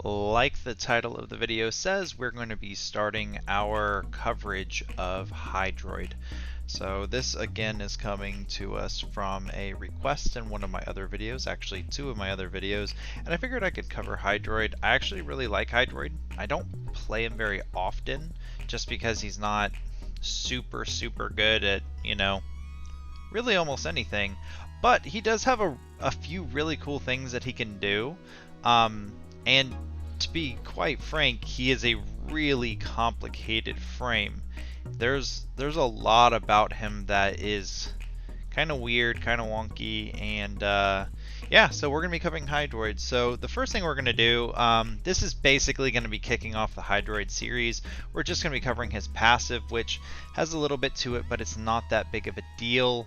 Like the title of the video says, we're going to be starting our coverage of Hydroid. So this again is coming to us from a request in one of my other videos, actually two of my other videos, and I figured I could cover Hydroid. I actually really like Hydroid. I don't play him very often just because he's not super good at, really almost anything, but he does have a few really cool things that he can do. And to be quite frank, he is a really complicated frame. There's a lot about him that is kind of weird, kind of wonky, and yeah, so we're going to be covering Hydroid. So the first thing we're going to do, this is basically going to be kicking off the Hydroid series. We're just going to be covering his passive, which has a little bit to it, but it's not that big of a deal,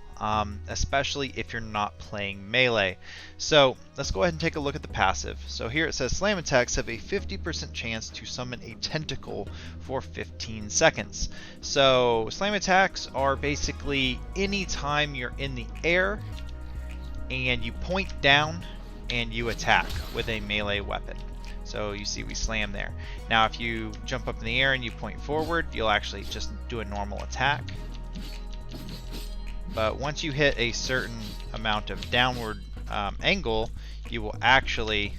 especially if you're not playing melee. So let's go ahead and take a look at the passive. So here it says slam attacks have a 50% chance to summon a tentacle for 15 seconds. So slam attacks are basically any time you're in the air and you point down and you attack with a melee weapon. So you see we slam there. Now if you jump up in the air and you point forward, you'll actually just do a normal attack. But once you hit a certain amount of downward angle, you will actually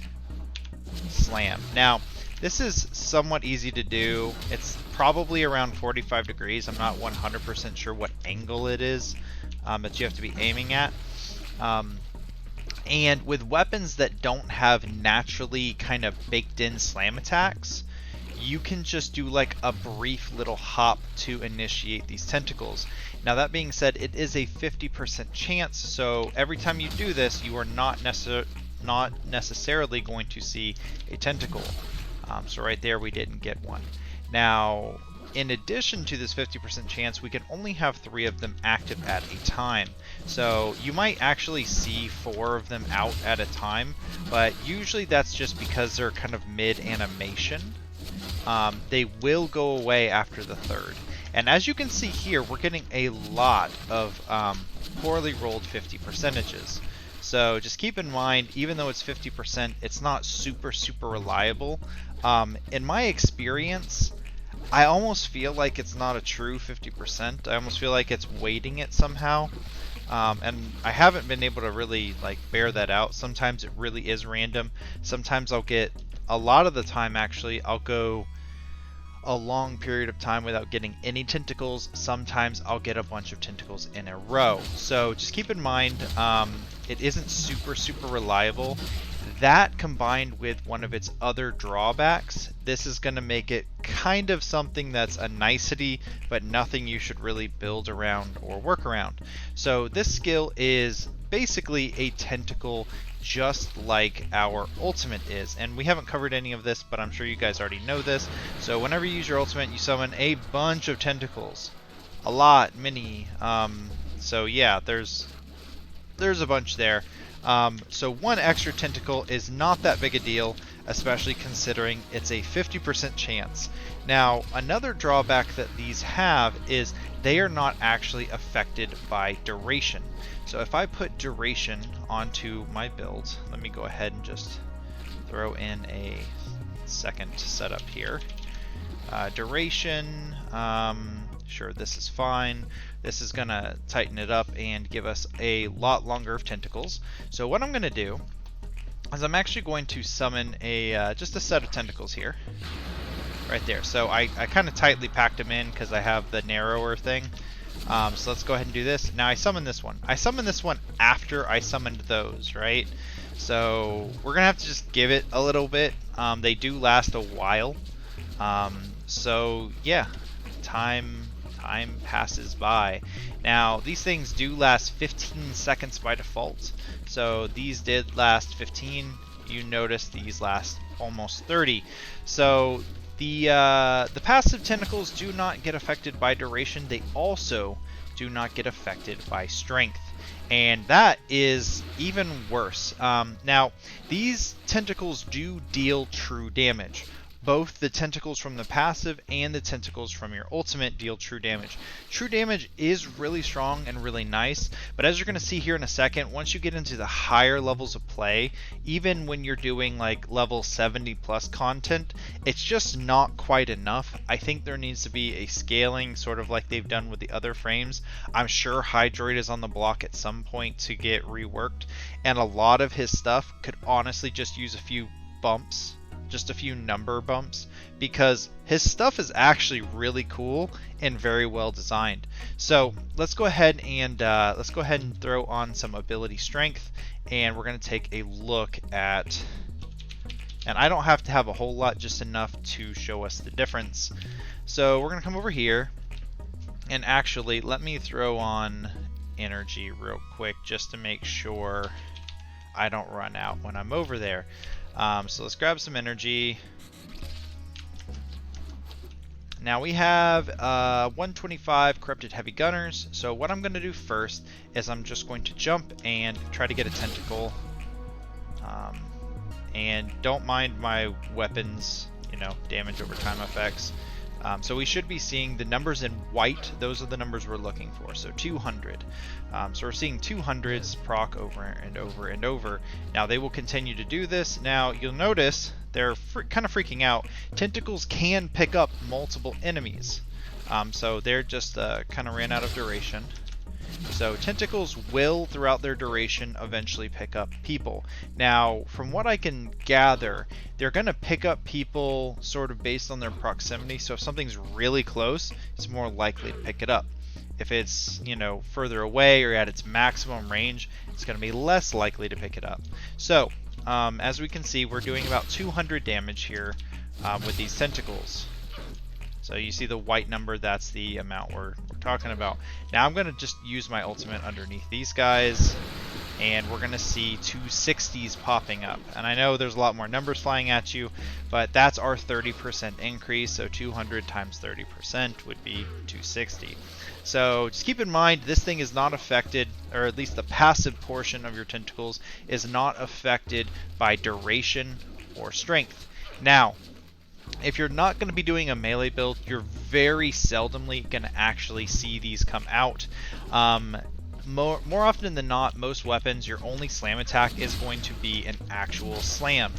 slam. Now this is somewhat easy to do. It's probably around 45 degrees. I'm not 100% sure what angle it is that you have to be aiming at. And with weapons that don't have naturally kind of baked in slam attacks, you can just do like a brief little hop to initiate these tentacles. Now that being said, it is a 50% chance, so every time you do this, you are not necessarily going to see a tentacle. So right there we didn't get one. Now, in addition to this 50% chance, we can only have 3 of them active at a time. So you might actually see 4 of them out at a time, but usually that's just because they're kind of mid-animation. They will go away after the 3rd. And as you can see here, we're getting a lot of poorly rolled 50%. So just keep in mind, even though it's 50%, it's not super reliable. In my experience, I almost feel like it's not a true 50%. I almost feel like it's weighting it somehow. And I haven't been able to really like bear that out. Sometimes it really is random. Sometimes I'll get, a lot of the time actually, I'll go a long period of time without getting any tentacles. Sometimes I'll get a bunch of tentacles in a row. So just keep in mind, it isn't super reliable. That combined with one of its other drawbacks, this is going to make it kind of something that's a nicety, but nothing you should really build around or work around. So this skill is basically a tentacle, just like our ultimate is. And we haven't covered any of this, but I'm sure you guys already know this. So whenever you use your ultimate, you summon a bunch of tentacles. A lot, many. So yeah, there's a bunch there. So one extra tentacle is not that big a deal, especially considering it's a 50% chance. Now, another drawback that these have is they are not actually affected by duration. So if I put duration onto my build, let me go ahead and just throw in a second setup here. Duration, sure, this is fine. This is gonna tighten it up and give us a lot longer of tentacles. So what I'm gonna do is I'm actually going to summon a just a set of tentacles here, right there. So I kind of tightly packed them in because I have the narrower thing. So let's go ahead and do this. Now I summon this one. I summoned this one after I summoned those, right? So we're gonna have to just give it a little bit. They do last a while. So yeah, time passes by. Now these things do last 15 seconds by default. So these did last 15. You notice these last almost 30. So the passive tentacles do not get affected by duration. They also do not get affected by strength. And that is even worse. Now, these tentacles do deal true damage, both the tentacles from the passive and the tentacles from your ultimate deal true damage. True damage is really strong and really nice, but as you're going to see here in a second, once you get into the higher levels of play, even when you're doing like level 70 plus content, it's just not quite enough. I think there needs to be a scaling, sort of like they've done with the other frames. I'm sure Hydroid is on the block at some point to get reworked, and a lot of his stuff could honestly just use a few bumps, just a few number bumps, because his stuff is actually really cool and very well designed. So let's go ahead and throw on some ability strength, and we're going to take a look at, and I don't have to have a whole lot, just enough to show us the difference. So we're going to come over here, and actually let me throw on energy real quick just to make sure I don't run out when I'm over there. So let's grab some energy. Now we have 125 corrupted heavy gunners. So what I'm going to do first is I'm just going to jump and try to get a tentacle. And don't mind my weapons, you know, damage over time effects. So we should be seeing the numbers in white. Those are the numbers we're looking for. So 200. So we're seeing 200s proc over and over and over. Now they will continue to do this. Now you'll notice they're kind of freaking out. Tentacles can pick up multiple enemies. So they're just kind of ran out of duration. So tentacles will, throughout their duration, eventually pick up people. Now, from what I can gather, they're going to pick up people sort of based on their proximity. So if something's really close, it's more likely to pick it up. If it's, you know, further away or at its maximum range, it's going to be less likely to pick it up. So, as we can see, we're doing about 200 damage here with these tentacles. So you see the white number, that's the amount we're talking about. Now I'm going to just use my ultimate underneath these guys, and we're going to see 260s popping up. And I know there's a lot more numbers flying at you, but that's our 30% increase. So 200 times 30% would be 260. So just keep in mind, this thing is not affected, or at least the passive portion of your tentacles is not affected by duration or strength. Now, if you're not going to be doing a melee build, you're very seldomly going to actually see these come out. More often than not, most weapons, your only slam attack is going to be an actual slam.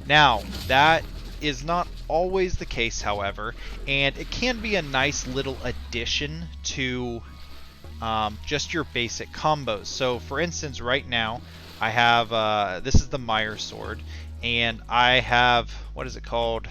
Now, that is not always the case, however, and it can be a nice little addition to just your basic combos. So, for instance, right now, I have, this is the Meyer sword, and I have, what is it called?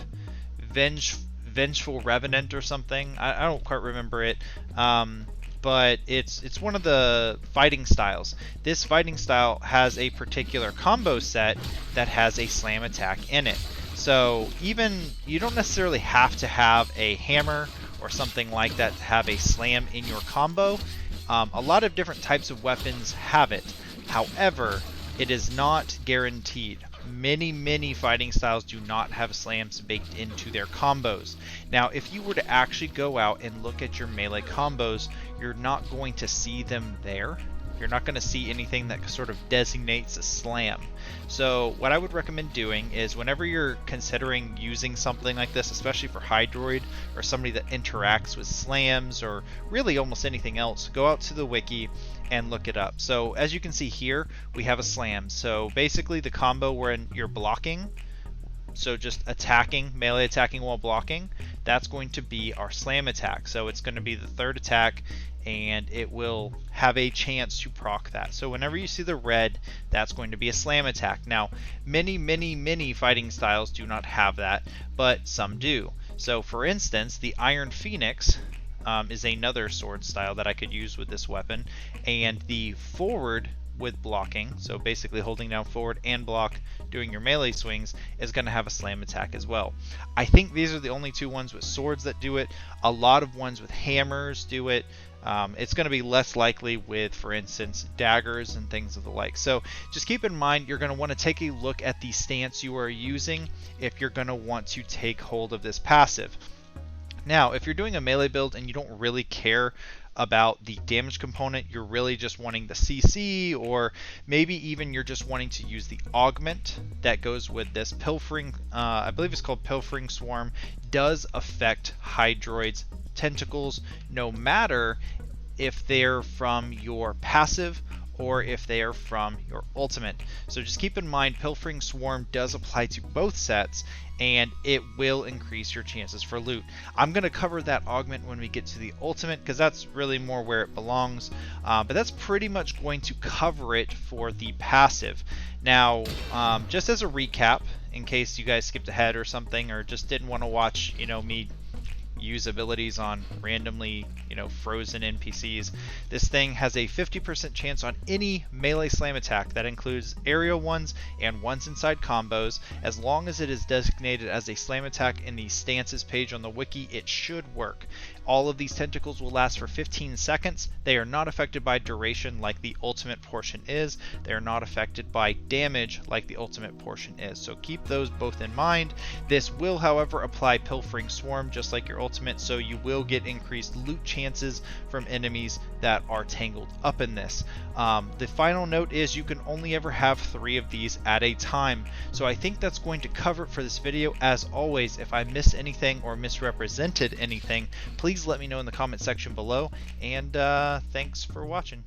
Vengeful Revenant or something. I don't quite remember it, but it's one of the fighting styles. This fighting style has a particular combo set that has a slam attack in it. So even you don't necessarily have to have a hammer or something like that to have a slam in your combo. A lot of different types of weapons have it. However, it is not guaranteed. Many fighting styles do not have slams baked into their combos. Now, if you were to actually go out and look at your melee combos, you're not going to see them there. You're not going to see anything that sort of designates a slam. So what I would recommend doing is whenever you're considering using something like this, especially for Hydroid or somebody that interacts with slams or really almost anything else, go out to the wiki and look it up. So as you can see here, we have a slam. So basically the combo where you're blocking, so just attacking, melee attacking while blocking, that's going to be our slam attack. So it's going to be the third attack, and it will have a chance to proc that. So whenever you see the red, that's going to be a slam attack. Now, many fighting styles do not have that, but some do. So for instance, the Iron Phoenix is another sword style that I could use with this weapon, and the forward with blocking, so basically holding down forward and block doing your melee swings, is going to have a slam attack as well. I think these are the only two ones with swords that do it. A lot of ones with hammers do it. It's going to be less likely with, for instance, daggers and things of the like. So just keep in mind, you're going to want to take a look at the stance you are using if you're going to want to take hold of this passive. Now, if you're doing a melee build and you don't really care about the damage component, you're really just wanting the CC, or maybe even you're just wanting to use the augment that goes with this. Pilfering, I believe it's called Pilfering Swarm, does affect Hydroid's tentacles no matter if they're from your passive or if they are from your ultimate. So just keep in mind, Pilfering Swarm does apply to both sets, and it will increase your chances for loot. I'm going to cover that augment when we get to the ultimate, because that's really more where it belongs, but that's pretty much going to cover it for the passive. Now, just as a recap, in case you guys skipped ahead or something, or just didn't want to watch, me use abilities on randomly, frozen NPCs. This thing has a 50% chance on any melee slam attack. That includes aerial ones and ones inside combos. As long as it is designated as a slam attack in the stances page on the wiki, it should work. All of these tentacles will last for 15 seconds. They are not affected by duration like the ultimate portion is. They are not affected by damage like the ultimate portion is. So keep those both in mind. This will, however, apply Pilfering Swarm just like your ultimate, so you will get increased loot chances from enemies that are tangled up in this. The final note is you can only ever have 3 of these at a time. So I think that's going to cover it for this video. As always, if I missed anything or misrepresented anything, please let me know in the comment section below, and thanks for watching.